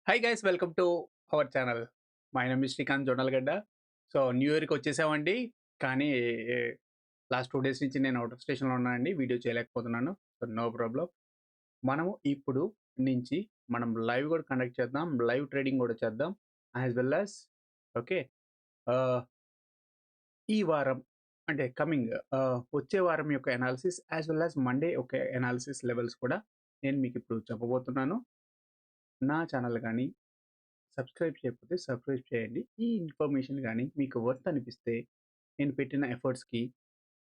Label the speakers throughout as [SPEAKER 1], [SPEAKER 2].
[SPEAKER 1] Hi guys welcome to our channel. My name is Srikanth Jonnalagadda. So new ఇయర్‌కి వచ్చేసామండి. కానీ last 2 days నుంచి నేను ఔట్ ఆఫ్ స్టేషన్‌లో ఉన్నానండి. వీడియో చేయలేకపోతున్నాను. So no problem. మనము ఇప్పుడు నుంచి మనం లైవ్ కూడా కండక్ట్ చేద్దాం. లైవ్ ట్రేడింగ్ కూడా చేద్దాం. As well as okay. Ah, ఈ వారం అంటే వచ్చే వారం యొక్క analysis as well as Monday యొక్క అనాలిసిస్ లెవెల్స్ కూడా నేను మీకు ఇప్పుడు చెప్పబోతున్నాను. నా ఛానల్ గాని సబ్స్క్రైబ్ చేయకపోతే సబ్స్క్రైబ్ చేయండి. ఈ ఇన్ఫర్మేషన్ గాని మీకు వర్త్ అనిపిస్తే నేను పెట్టిన ఎఫర్ట్స్‌కి,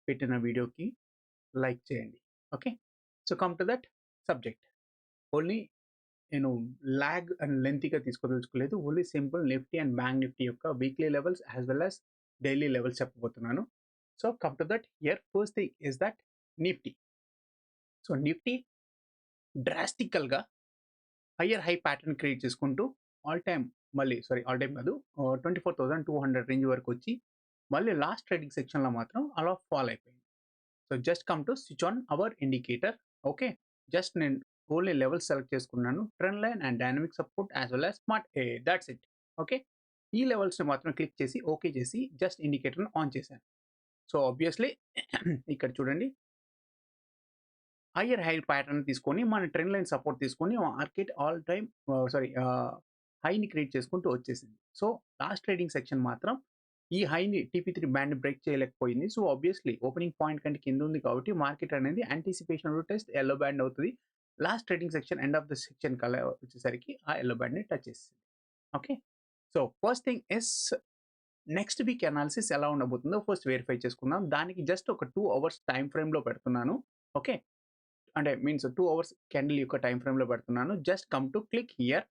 [SPEAKER 1] పెట్టిన వీడియోకి లైక్ చేయండి. Okay. So come to that subject. Only నేను లాగ్ అండ్ లెంతీగా తీసుకోదలుచుకోలేదు. Only simple Nifty and bank Nifty యొక్క weekly levels as well as daily levels చెప్పబోతున్నాను. So come to that here first thing is that Nifty. So Nifty డ్రాస్టికల్‌గా higher high pattern create చేసుకుంటూ all time all time కాదు, 24,200 range వరకు వచ్చి మళ్ళీ last trading సెక్షన్‌లో మాత్రం అలా ఫాల్ అయిపోయింది. So just come to switch on our indicator. Okay. Just నేను ఓన్లీ లెవెల్స్ సెలెక్ట్ చేసుకున్నాను. Trend line and dynamic support as well as smart a that's it. Okay. ఈ లెవెల్స్‌ని మాత్రం క్లిక్ చేసి ఓకే చేసి జస్ట్ ఇండికేటర్‌ని ఆన్ చేశాను. సో ఆబ్వియస్‌లీ ఇక్కడ చూడండి, హైయర్ హై ప్యాటర్న్ తీసుకొని మన ట్రెండ్ లైన్ సపోర్ట్ తీసుకొని మార్కెట్ ఆల్ టైమ్ హైని క్రియేట్ చేసుకుంటూ వచ్చేసింది. సో లాస్ట్ ట్రేడింగ్ సెక్షన్ మాత్రం ఈ హైని టీపీ3 బ్యాండ్ బ్రేక్ చేయలేకపోయింది. సో ఆబ్వియస్లీ ఓపెనింగ్ పాయింట్ కంటే కింద ఉంది కాబట్టి మార్కెట్ అనేది యాంటిసిపేషన్ టెస్ట్ ఎల్లో బ్యాండ్ అవుతుంది. Last trading section end of the section కల్లా వచ్చేసరికి ఆ ఎల్లో బ్యాండ్ని టచ్ చేసింది. Okay. So first thing is next week analysis ఎలా ఉండబోతుందో ఫస్ట్ వెరిఫై చేసుకుందాం. దానికి జస్ట్ ఒక 2 అవర్స్ టైం ఫ్రేమ్‌లో పెడుతున్నాను. ఓకే. అంటే మీన్స్ 2 అవర్స్ క్యాండిల్ యొక్క టైం ఫ్రేమ్‌లో పెడుతున్నాను. Just come to click here.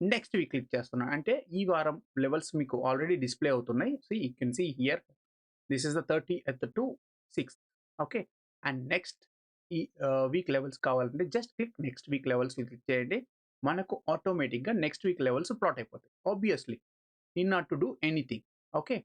[SPEAKER 1] Next week click చేస్తున్నా. అంటే ఈ వారం లెవెల్స్ మీకు ఆల్రెడీ డిస్‌ప్లే అవుతున్నాయి. You can see here this is the 30th to 6th. Okay. And next ఈ వీక్ లెవెల్స్ కావాలంటే just click next week levels click చేయండి. మనకు ఆటోమేటిక్‌గా నెక్స్ట్ వీక్ లెవెల్స్ ప్లాట్ అయిపోతాయి. Obviously need not to do anything. Okay.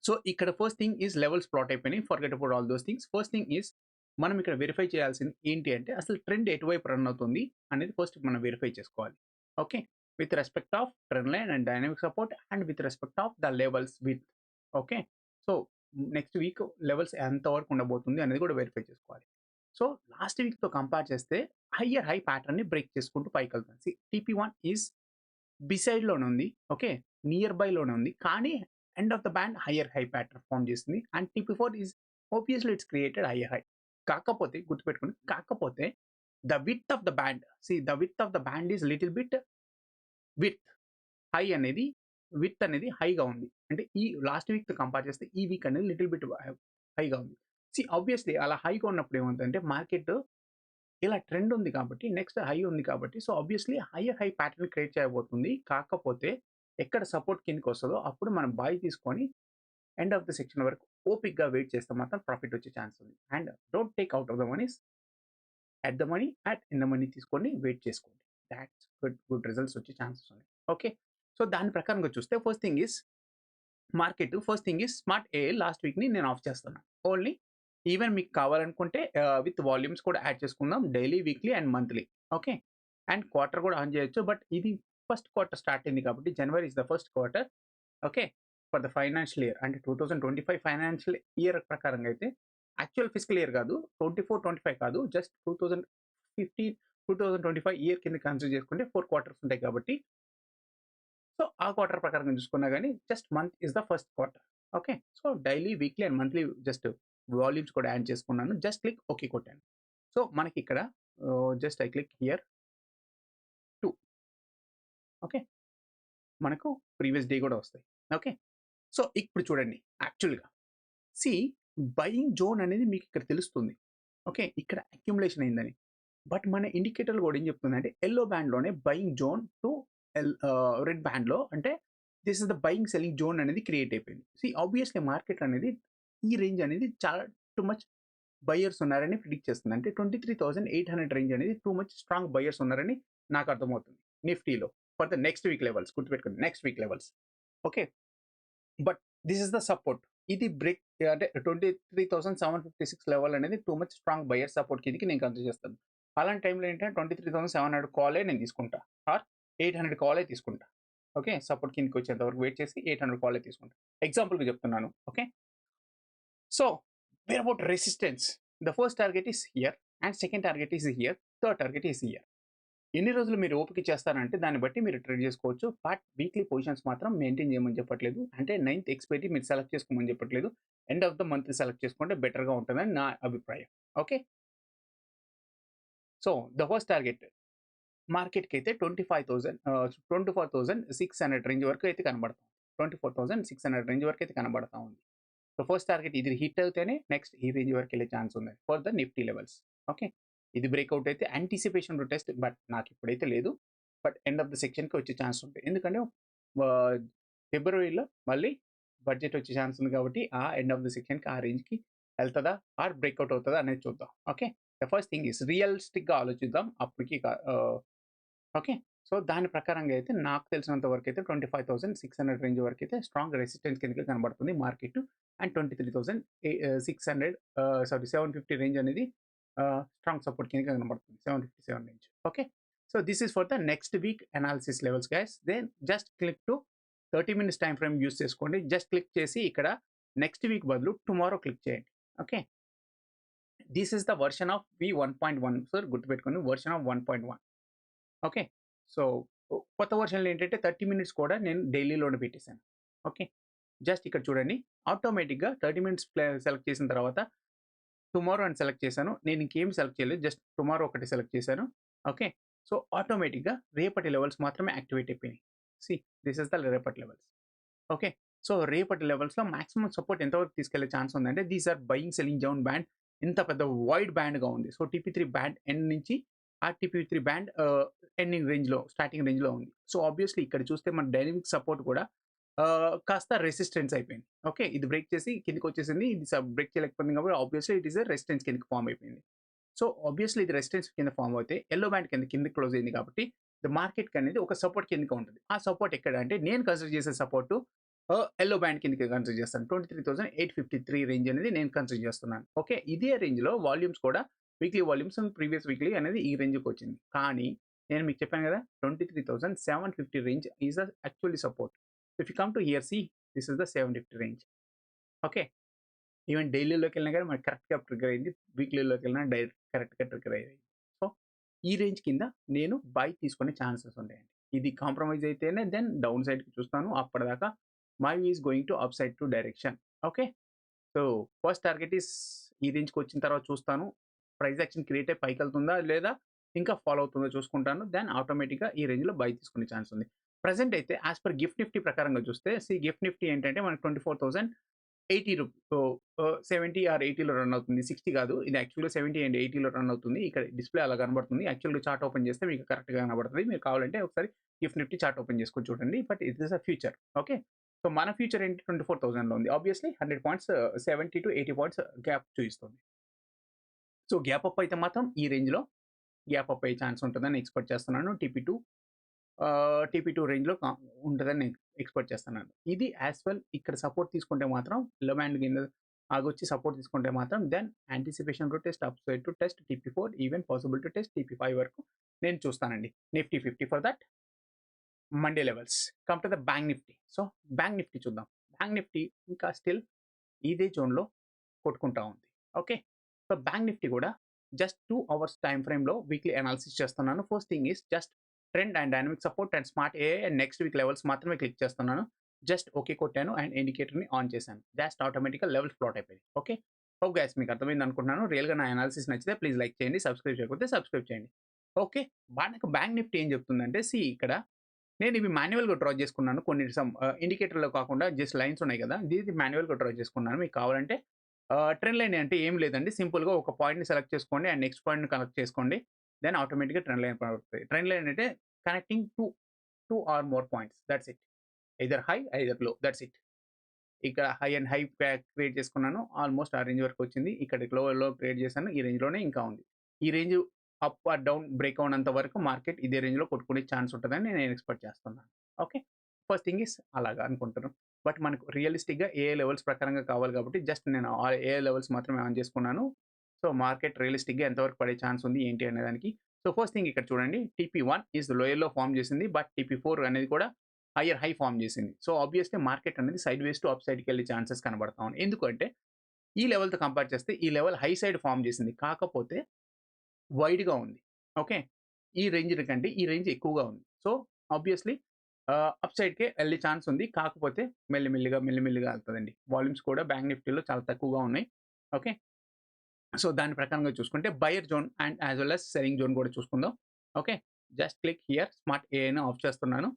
[SPEAKER 1] So ఇక్కడ first thing is levels plot అయిపోయినాయి. Forget about all those things. First thing is మనం ఇక్కడ verify చేయాల్సింది ఏంటి అంటే అసలు ట్రెండ్ ఎటువైపు రన్ అవుతుంది అనేది ఫస్ట్ మనం వెరిఫై చేసుకోవాలి. Okay. With respect of trend line and dynamic support and with respect of the levels with. Okay. So next week levels ఎంతవరకు ఉండబోతుంది అనేది కూడా వెరిఫై చేసుకోవాలి. సో లాస్ట్ వీక్తో కంపేర్ చేస్తే హయ్యర్ హై ప్యాటర్న్ని బ్రేక్ చేసుకుంటూ పైకి వెళ్తుంది. టీపీ1 ఈజ్ బిసైడ్లోనే ఉంది. ఓకే. నియర్ బైలోనే ఉంది. కానీ end of the band higher high pattern form చేసింది. అండ్ టీపీ4 is obviously it's created higher high. కాకపోతే గుర్తుపెట్టుకోండి, కాకపోతే the width of the band the width of the band is little bit width high అనేది width అనేది హైగా ఉంది. అంటే ఈ లాస్ట్ వీక్‌తో కంపేర్ చేస్తే ఈ వీక్ అనేది లిటిల్ బిట్ హైగా ఉంది. ఆబ్వియస్లీ అలా హైగా ఉన్నప్పుడు ఏమవుతుందంటే మార్కెట్ ఇలా ట్రెండ్ ఉంది కాబట్టి నెక్స్ట్ హై ఉంది కాబట్టి so obviously hire high pattern create చేయబోతుంది. కాకపోతే ఎక్కడ సపోర్ట్ కిందకి వస్తుందో అప్పుడు మనం బై తీసుకొని ఎండ్ ఆఫ్ ద సెక్షన్ వరకు ఓపిక్‌గా వెయిట్ చేస్తే మాత్రం ప్రాఫిట్ వచ్చే ఛాన్స్ ఉంది. And don't take out of the moneys at the money in the money తీసుకొని వెయిట్ చేసుకోండి. దాట్స్ గుడ్ రిజల్ట్స్ వచ్చే ఛాన్సెస్ ఉన్నాయి. ఓకే. సో దాని ప్రకారంగా చూస్తే first thing is smart A last వీక్‌ని నేను ఆఫ్ చేస్తున్నాను. ఓన్లీ ఈవెన్ మీకు కావాలనుకుంటే విత్ వాల్యూమ్స్ కూడా యాడ్ చేసుకుందాం. Daily, weekly and monthly. Okay. And quarter కూడా ఆన్ చేయొచ్చు. బట్ ఇది ఫస్ట్ క్వార్టర్ స్టార్ట్ అయింది కాబట్టి January is the first quarter. Okay. For the financial year అంటే 2025 ఫైనాన్షియల్ ఇయర్ ప్రకారంగా అయితే యాక్చువల్ ఫిజికల్ ఇయర్ కాదు. 24, 25 కాదు. జస్ట్ 2015, 2025 ఇయర్ కింద కన్సిడర్ చేసుకుంటే 4 క్వార్టర్స్ ఉంటాయి కాబట్టి సో ఆ క్వార్టర్ ప్రకారంగా చూసుకున్నా గానీ just month is the first quarter. Okay. So daily, weekly and monthly just volumes కూడా యాడ్ చేసుకున్నాను. జస్ట్ క్లిక్ ఓకే కొట్టాను. సో మనకిక్కడ just I click here 2. Okay. మనకు ప్రీవియస్ డే కూడా వస్తాయి. ఓకే. సో ఇప్పుడు చూడండి, యాక్చువల్‌గా సీ బయింగ్ జోన్ అనేది మీకు ఇక్కడ తెలుస్తుంది. ఓకే. ఇక్కడ అక్యుములేషన్ అయిందని. బట్ మన ఇండికేటర్‌లో కూడా ఏం చెప్తుందంటే యెల్లో బ్యాండ్‌లోనే బయింగ్ జోన్ టు రెడ్ బ్యాండ్‌లో అంటే this is the buying selling zone అనేది క్రియేట్ అయిపోయింది. ఆబ్వియస్లీ మార్కెట్ అనేది ఈ రేంజ్ అనేది చాలా టూ మచ్ బయర్స్ ఉన్నారని ప్రిడిక్ట్ చేస్తుంది. అంటే 23,800 రేంజ్ అనేది టూ మచ్ స్ట్రాంగ్ బయర్స్ ఉన్నారని నాకు అర్థమవుతుంది నిఫ్టీలో for the next week levels. గుర్తుపెట్టుకోండి, next week levels. Okay. But this is the support. ఇది బ్రేక్ అంటే 23,756 లెవెల్ అనేది too much strong buyer support కిందకి నేను కన్సిడర్ చేస్తాను. అలాంటి టైంలో ఏంటంటే 23,700 కాలే నేను తీసుకుంటా. ఆర్ 800 కాలే తీసుకుంటా. ఓకే. సపోర్ట్ కిందకి వచ్చేంత వరకు వెయిట్ చేసి 800 కాలే తీసుకుంటా. ఎగ్జాంపుల్‌గా చెప్తున్నాను. Okay. So, where about resistance. The first target is here and second target is here. Third target is here. ఎన్ని రోజులు మీరు ఓపిక చేస్తారంటే దాన్ని బట్టి మీరు ట్రేడ్ చేసుకోవచ్చు. బట్ వీక్లీ పొజిషన్స్ మాత్రం మెయింటైన్ చేయమని చెప్పట్లేదు. అంటే 9థ్ ఎక్స్‌పైరీ మీరు సెలెక్ట్ చేసుకోమని చెప్పట్లేదు. End of the month select చేసుకుంటే బెటర్‌గా ఉంటదని నా అభిప్రాయం. Okay. So, the first target మార్కెట్‌కైతే 24,600 రేంజ్ వరకు అయితే కనబడతా ఉంది. 24,600 రేంజ్ వరకు అయితే కనబడతా ఉంది. సో, ఫస్ట్ టార్గెట్ ఇది హిట్ అవుతేనే నెక్స్ట్ ఈ రేంజ్ వరకు వెళ్ళే ఛాన్స్ ఉంది for the Nifty levels. Okay. ఇది బ్రేక్‌ఔట్ అయితే యాంటిసిపేషన్ టు టెస్ట్ బట్ నాకు ఇప్పుడైతే లేదు. బట్ ఎండ్ ఆఫ్ ద సెక్షన్‌కి వచ్చే ఛాన్స్ ఉంటాయి. ఎందుకంటే ఆహ్, ఫిబ్రవరిలో మళ్ళీ బడ్జెట్ వచ్చే ఛాన్స్ ఉంది కాబట్టి ఆ ఎండ్ ఆఫ్ ద సెక్షన్‌కి ఆ రేంజ్‌కి ఎళ్తదా? ఆర్ బ్రేక్‌ఔట్ అవుతదా? అనేది చూద్దాం. Okay. The first thing is రియలిస్టిక్‌గా ఆలోచిద్దాం. అప్పటికి ఓకే. సో, దాని ప్రకారంగా అయితే నాకు తెలిసినంత వరకైతే 25,600 రేంజ్ వరకైతే స్ట్రాంగ్ రెసిస్టెన్స్ కిందకి కనబడుతుంది మార్కెట్. అండ్ 23,600 750 రేంజ్ అనేది స్ట్రాంగ్ సపోర్ట్ కిందకి కనబడుతుంది. 757 range. Okay. So, this is for the next week analysis levels guys. Then just click to 30 minutes time frame use చేసుకోండి. జస్ట్ క్లిక్ చేసి ఇక్కడ నెక్స్ట్ వీక్ బదులు tomorrow click చేయండి. Okay. This is the version of V 1.1 sir గుర్తుపెట్టుకోండి. Version of 1.1. Okay. So, కొత్త వెర్షన్‌లో ఏంటంటే 30 minutes కూడా నేను డైలీలోనే పెట్టేసాను. ఓకే. జస్ట్ ఇక్కడ చూడండి. ఆటోమేటిక్‌గా 30 మినిట్స్ సెలెక్ట్ చేసిన తర్వాత టుమారో అని సెలెక్ట్ చేశాను. నేను ఇంకేమి సెలెక్ట్ చేయలేదు. జస్ట్ టుమారో ఒకటి సెలెక్ట్ చేశాను. ఓకే. సో, ఆటోమేటిక్‌గా రేపటి లెవెల్స్ మాత్రమే యాక్టివేట్ అయిపోయినాయి. సీ దిస్ ఈస్ ద రేపటి లెవెల్స్. ఓకే. సో, రేపటి లెవెల్స్‌లో మాక్సిమం సపోర్ట్ ఎంతవరకు తీసుకెళ్ళే ఛాన్స్ ఉందంటే these are buying, selling zone band ఇంత పెద్ద వైడ్ బ్యాండ్‌గా ఉంది. సో, టీపీ3 బ్యాండ్ ఎండ్ నుంచి ఆ టీపీ3 బ్యాండ్ ఎండింగ్ రేంజ్‌లో, స్టార్టింగ్ రేంజ్‌లో ఉంది. సో, ఆబ్వియస్లీ ఇక్కడ చూస్తే మన డైనమిక్ సపోర్ట్ కూడా కాస్త రెసిస్టెన్స్ అయిపోయింది. ఓకే. ఇది బ్రేక్ చేసి కిందకొచ్చేసింది. ఇది బ్రేక్ చేయలేకపోయింది కాబట్టి obviously it is a resistance కిందకి ఫార్మ్ అయిపోయింది. సో, ఆబ్వియస్లీ ఇది రెసిస్టెన్స్ కింద ఫార్మ్ అవుతే యెల్లో బ్యాండ్ కిందకి క్లోజ్ అయింది కాబట్టి ద మార్కెట్‌కి అనేది ఒక సపోర్ట్ కిందకి ఉంటది. ఆ సపోర్ట్ ఎక్కడ అంటే నేను కన్సిడర్ చేసే సపోర్ట్ యెల్లో బ్యాండ్ కిందకి కన్సిడర్ చేస్తాను. 23,853 రేంజ్ అనేది నేను కన్సిడర్ చేస్తున్నాను. ఓకే. ఇదే రేంజ్‌లో వాల్యూమ్స్ కూడా వీక్లీ వాల్యూమ్స్ ప్రీవియస్ వీక్లీ అనేది ఈ రేంజ్‌కి వచ్చింది. కానీ నేను మీకు చెప్పాను కదా! 23,750 range is the actually support. If you come to here see this is the 750 range. Okay. Even డైలీలోకెళ్ళినా గాని మనకు కరెక్ట్‌గా ట్రిగ్గర్ అయింది. వీక్లీలోకెళ్ళినా కరెక్ట్‌గా ట్రిగ్గర్ అయ్యాయి. సో, ఈ రేంజ్ కింద నేను బై తీసుకునే ఛాన్సెస్ ఉన్నాయండి. ఇది కాంప్రమైజ్ అయితేనే దెన్ డౌన్ సైడ్‌కి చూస్తాను. అప్పటిదాకా my is going to up side to direction. Okay. So, first target is ఈ రేంజ్‌కి వచ్చిన తర్వాత చూస్తాను. ప్రైస్ యాక్షన్ క్రియేట్ అయ్యి పైకెళ్తుందా? లేదా ఇంకా ఫాలో అవుతుందో చూసుకుంటాను. దెన్ ఆటోమేటిక్‌గా ఈ రేంజ్‌లో బై తీసుకునే ఛాన్స్ ఉంది. ప్రెజెంట్ అయితే యాస్ పర్ గిఫ్ట్ నిఫ్టీ ప్రకారంగా చూస్తే గిఫ్ట్ నిఫ్టీ ఏంటంటే మనకు 24,080 సో, 70 ఆర్ 80లో రన్ అవుతుంది. 60 కాదు. ఇది యాక్చువల్‌గా 70 అండ్ 80లో రన్ అవుతుంది. ఇక్కడ డిస్‌ప్లే అలా కనబడుతుంది. యాక్చువల్‌గా చార్ట్ ఓపెన్ చేస్తే మీకు కరెక్ట్‌గా కనబడుతది. మీరు కావాలంటే ఒకసారి గిఫ్ట్ నిఫ్టీ చార్ట్ ఓపెన్ చేసుకొని చూడండి. But it is a future. Okay. So, మన ఫ్యూచర్ ఏంటి 24,000లో ఉంది. ఆబ్వియస్లీ 100 పాయింట్స్ 70-80 పాయింట్స్ గ్యాప్ చూయిస్తుంది. సో, గ్యాప్ అప్ అయితే మాత్రం ఈ రేంజ్‌లో గ్యాప్ అప్ అయ్యే ఛాన్స్ ఉంటదని ఎక్స్‌పెక్ట్ చేస్తున్నాను. టీపీ2 రేంజ్‌లో ఉంటదని నేను ఎక్స్‌పెక్ట్ చేస్తున్నాను. ఇది యాస్ వెల్ ఇక్కడ సపోర్ట్ తీసుకుంటే మాత్రం లో బ్యాండ్ కింద ఆగొచ్చి సపోర్ట్ తీసుకుంటే మాత్రం then anticipation to test, upside to test టీపీ4 ఈవెన్ పాసిబుల్ టు టెస్ట్ టీపీ5 వరకు నేను చూస్తానండి. Nifty 50 for that Monday levels. Come to the bank Nifty. So, bank Nifty చూద్దాం. బ్యాంక్ నిఫ్టీ ఇంకా స్టిల్ ఇదే జోన్‌లో కొట్టుకుంటా ఉంది. ఓకే. సో, బ్యాంక్ నిఫ్టీ కూడా జస్ట్ 2 అవర్స్ టైమ్ ఫ్రేమ్‌లో వీక్లీ అనాలిసిస్ చేస్తున్నాను. First thing is just trend and dynamic support and smart AI and next week levels మాత్రమే క్లిక్ చేస్తున్నాను. జస్ట్ ఓకే కొట్టాను అండ్ ఇండికేటర్‌ని ఆన్ చేశాను. జస్ట్ ఆటోమేటిక్‌గా లెవెల్స్ ప్లాట్ అయిపోయాయి. Okay. Hope guys మీకు అర్థమైంది అనుకుంటున్నాను. రియల్‌గా నా అనాలిసిస్ నచ్చితే ప్లీజ్ లైక్ చేయండి. సబ్స్క్రైబ్ చేయకపోతే సబ్స్క్రైబ్ చేయండి. ఓకే. మనకు బ్యాంక్ నిఫ్టీ ఏం చెప్తుందంటే ఇక్కడ నేను ఇవి మాన్యువల్‌గా డ్రా చేసుకున్నాను. కొన్ని ఇండికేటర్‌లో కాకుండా జస్ట్ లైన్స్ ఉన్నాయి కదా! ఇది మాన్యువల్‌గా డ్రా చేసుకున్నాను. మీకు కావాలంటే ట్రెండ్ లైన్ అంటే ఏం లేదండి. సింపుల్‌గా ఒక పాయింట్‌ని సెలెక్ట్ చేసుకోండి అండ్ నెక్స్ట్ పాయింట్‌ని కనెక్ట్ చేసుకోండి. దెన్ ఆటోమేటిక్‌గా ట్రెండ్ లైన్ పడుతది. ట్రెండ్ లైన్ అంటే connecting 2 or more points. That's it. Either high, either low. That's it. ఇక్కడ హై అండ్ హై క్రియేట్ చేసుకున్నాను. ఆల్‌మోస్ట్ ఆ రేంజ్ వరకు వచ్చింది. ఇక్కడ లో క్రియేట్ చేశాను. ఈ రేంజ్‌లోనే ఇంకా ఉంది. ఈ range up or down break అవునంత వరకు మార్కెట్ ఇదే రేంజ్‌లో కొట్టుకునే ఛాన్స్ ఉంటదని నేను ఎక్స్‌పెక్ట్ చేస్తున్నాను. ఓకే. ఫస్ట్ థింగ్ ఈస్ అలాగా అనుకుంటున్నాను. బట్ మనకు రియలిస్టిక్‌గా ఏఐ లెవెల్స్ ప్రకారంగా కావాలి కాబట్టి జస్ట్ నేను ఏఐ లెవెల్స్ మాత్రమే ఆన్ చేసుకున్నాను. సో, మార్కెట్ రియలిస్టిక్‌గా ఎంతవరకు పడే ఛాన్స్ ఉంది ఏంటి అనే దానికి సో ఫస్ట్ థింగ్ ఇక్కడ చూడండి TP1 ఈజ్ లోయర్‌లో ఫార్మ్ చేసింది. బట్ TP4 అనేది కూడా హైయర్ హై ఫార్మ్ చేసింది. సో ఆబ్వియస్‌లీ మార్కెట్ అనేది సైడ్ వేస్ టు అప్ సైడ్‌కి వెళ్ళే ఛాన్సెస్ కనబడతా ఉన్నాయి. ఎందుకంటే ఈ లెవెల్‌తో కంపేర్ చేస్తే ఈ లెవెల్ హై సైడ్ ఫార్మ్ చేసింది. కాకపోతే వైడ్‌గా ఉంది. ఓకే. ఈ రేంజ్ కంటే ఈ రేంజ్ ఎక్కువగా ఉంది. సో ఆబ్వియస్‌లీ అప్ సైడ్‌కే వెళ్ళే ఛాన్స్ ఉంది. కాకపోతే మెల్లిమెల్లిగా ఎళ్తదండి. వాల్యూమ్స్ కూడా బ్యాంక్ నిఫ్టీలో చాలా తక్కువగా ఉన్నాయి. ఓకే. సో దాని ప్రకారంగా చూసుకుంటే buyer zone and as well as selling zone కూడా చూసుకుందాం. Okay. Just click here smart ఏఐని ఆఫ్ చేస్తున్నాను.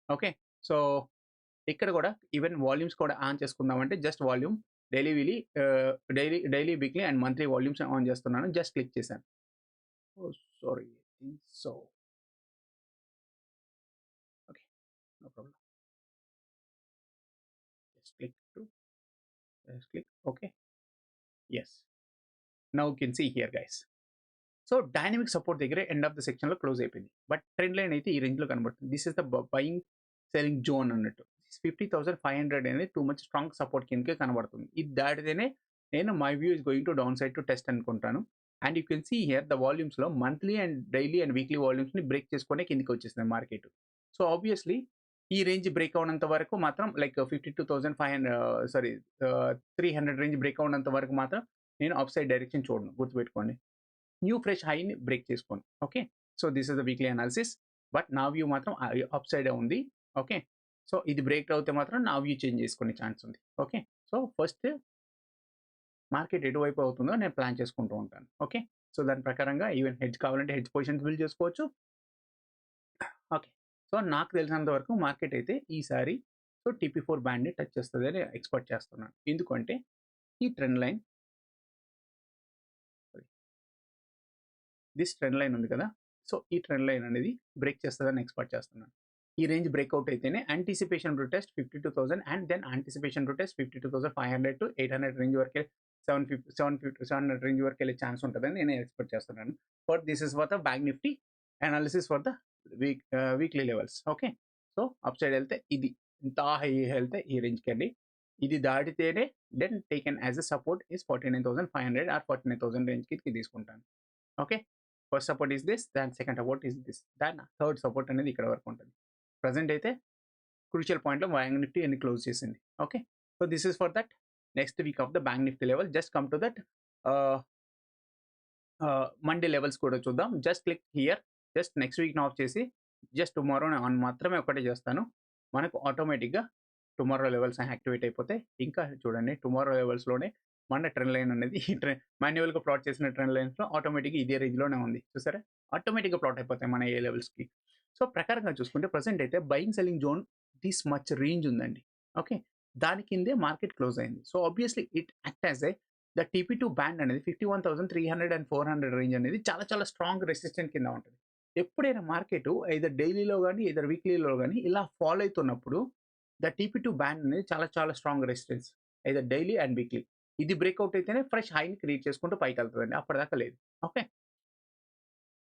[SPEAKER 1] ఓకే. సో ఇక్కడ కూడా ఈవెన్ వాల్యూమ్స్ కూడా ఆన్ చేసుకుందామంటే just volume daily, weekly and monthly volumes on చేస్తున్నాను. జస్ట్ క్లిక్ చేశాను. Oh! Sorry. So okay. No problem. Just click. Okay. Yes. Now you can see here guys. So dynamic support దగ్గర end of the సెక్షన్‌లో close అయిపోయింది. But trend line అయితే ఈ రేంజ్‌లో కనబడుతుంది. This is the buying selling zone అన్నట్టు. 50,500 అనేది too much strong support కిందకే కనబడుతుంది. ఇది దాటితేనే నేను my view is going to down side to test అనుకుంటాను. And you can see here the వాల్యూమ్స్‌లో monthly and daily and weekly వాల్యూమ్స్‌ని బ్రేక్ చేసుకొనే కిందకి వచ్చేసింది మార్కెట్. సో ఆబ్వియస్‌లీ ఈ రేంజ్ బ్రేక్ అవ్వనంత వరకు మాత్రం లైక్ 52,500 సారీ 300 రేంజ్ బ్రేక్ అవ్వనంత వరకు మాత్రం నేను అప్ సైడ్ డైరెక్షన్ చూడను. గుర్తుపెట్టుకోండి. న్యూ ఫ్రెష్ హైని బ్రేక్ చేసుకోండి. Okay. So this is the weekly analysis. But నా వ్యూ మాత్రం అప్ సైడే ఉంది. ఓకే. సో ఇది బ్రేక్ అవుతే మాత్రం నా వ్యూ చేంజ్ చేసుకునే ఛాన్స్ ఉంది. ఓకే. సో ఫస్ట్ మార్కెట్ ఎటువైపు అవుతుందో నేను ప్లాన్ చేసుకుంటూ ఉంటాను. ఓకే. సో దాని ప్రకారంగా ఈవెన్ హెడ్జ్ కావాలంటే హెడ్జ్ పొజిషన్స్ బిల్డ్ చేసుకోవచ్చు. ఓకే. సో నాకు తెలిసినంత వరకు మార్కెట్ అయితే ఈసారి సో TP4 బ్యాండ్‌ని టచ్ చేస్తదని ఎక్స్‌పెక్ట్ చేస్తున్నాను. ఎందుకంటే ఈ trend line this trend line ఉంది కదా! సో ఈ ట్రెండ్ లైన్ అనేది బ్రేక్ చేస్తదని ఎక్స్‌పెక్ట్ చేస్తున్నాను. ఈ రేంజ్ బ్రేక్‌ఔట్ అయితేనే anticipation to test 52,000 and then anticipation to test 52,500-800 range వరకే 700 రేంజ్ వరకు వెళ్ళే ఛాన్స్ ఉంటదని నేను ఎక్స్‌పెక్ట్ చేస్తున్నాను. But this is for the bank Nifty analysis for the weekly levels. Okay. So up side వెళ్తే ఇది. ఇంత హై వెళ్తే ఈ రేంజ్‌కండి. ఇది దాటితేనే then taken as a support is 49,500 or 49,000 రేంజ్‌కి తీసుకుంటాను. Okay. First support is this. దాని సెకండ్ సపోర్ట్ ఈస్ దిస్. దాని థర్డ్ సపోర్ట్ అనేది ఇక్కడ వరకు ఉంటుంది. ప్రెజెంట్ అయితే క్రూషియల్ పాయింట్‌లో బ్యాంక్ నిఫ్టీ ఎన్ని క్లోజ్ చేసింది. Okay. So this is for that next week of the bank Nifty level. Just come to that Monday levels కూడా చూద్దాం. Just click here. Just next వీక్‌ని ఆఫ్ చేసి జస్ట్ టుమారో ఆన్ మాత్రమే ఒకటే చేస్తాను. మనకు ఆటోమేటిక్‌గా టుమారో లెవెల్స్ యాక్టివేట్ అయిపోతాయి. ఇంకా చూడండి టుమారో లెవెల్స్‌లోనే మన ట్రెండ్ లైన్ అనేది మాన్యువల్‌గా ప్లాట్ చేసిన ట్రెండ్ లైన్స్‌లో ఆటోమేటిక్‌గా ఇదే రేంజ్‌లోనే ఉంది. చూసారా? ఆటోమేటిక్‌గా ప్లాట్ అయిపోతాయి మన ఏ లెవెల్స్‌కి. సో ప్రకారంగా చూసుకుంటే ప్రెజెంట్ అయితే buying selling zone this much range ఉందండి. ఓకే. దాని కిందే మార్కెట్ క్లోజ్ అయింది. So obviously it act as a the TP2 band అనేది 51,300 అండ్ 400 రేంజ్ అనేది చాలా చాలా స్ట్రాంగ్ రెసిస్టెంట్ కింద ఉంటుంది. ఎప్పుడైనా మార్కెట్ ఐదర్ డైలీలో గాని, ఐదర్ వీక్లీలో గాని ఇలా ఫాల్ అయితున్నప్పుడు ద TP2 బ్యాండ్ అనేది చాలా చాలా strong resistance. Either daily and weekly. ఇది బ్రేక్‌ఔట్ అయితేనే ఫ్రెష్ హైని క్రియేట్ చేసుకుంటూ పైకెళ్తదండి. అప్పటిదాకా లేదు. ఓకే.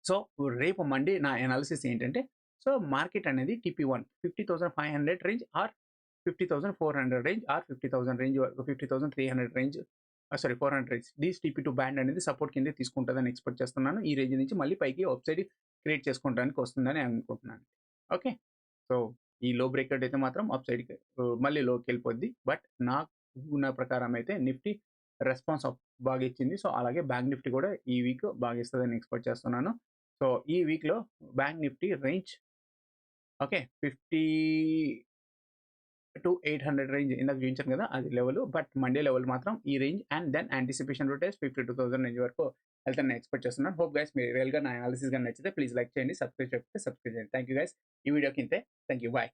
[SPEAKER 1] సో రేపు మండే నా అనాలిసిస్ ఏంటంటే సో మార్కెట్ అనేది TP1 50,500 range or 50,400 range or 50,000 range 50,300 range sorry 400 range. These TP2 band అనేది సపోర్ట్ కింద తీసుకుంటుందని ఎక్స్‌పెక్ట్ చేస్తున్నాను. ఈ రేంజ్ నుంచి మళ్ళీ పైకి అప్‌సైడ్ క్రియేట్ చేసుకోవడానికి వస్తుందని అనుకుంటున్నాను. ఓకే. సో ఈ లో బ్రేక్‌ఔట్ అయితే మాత్రం అప్‌సైడ్‌కి మళ్ళీ లోకెళ్ళిపోద్ది. బట్ నాకు ఉన్న ప్రకారం అయితే నిఫ్టీ రెస్పాన్స్ బాగా ఇచ్చింది. సో అలాగే బ్యాంక్ నిఫ్టీ కూడా ఈ వీక్ బాగా ఇస్తదని ఎక్స్‌పెక్ట్ చేస్తున్నాను. సో ఈ వీక్‌లో bank Nifty range okay. 50-800 range ఇందాక చూయించాను కదా! అది లెవెల్. బట్ మండే లెవెల్ మాత్రం ఈ range and then anticipation to test 52,000 range వరకు వెళ్తానని ఎక్స్‌పెక్ట్ చేస్తున్నాను. హోప్ గైస్ మీరు రియల్‌గా నా అనాలిసిస్ గాని నచ్చితే ప్లీజ్ లైక్ చేయండి. సబ్స్క్రైబ్ చేయకపోతే సబ్స్క్రైబ్ చేయండి. Thank you guys. ఈ వీడియోకి ఇంతే. Thank you. బై.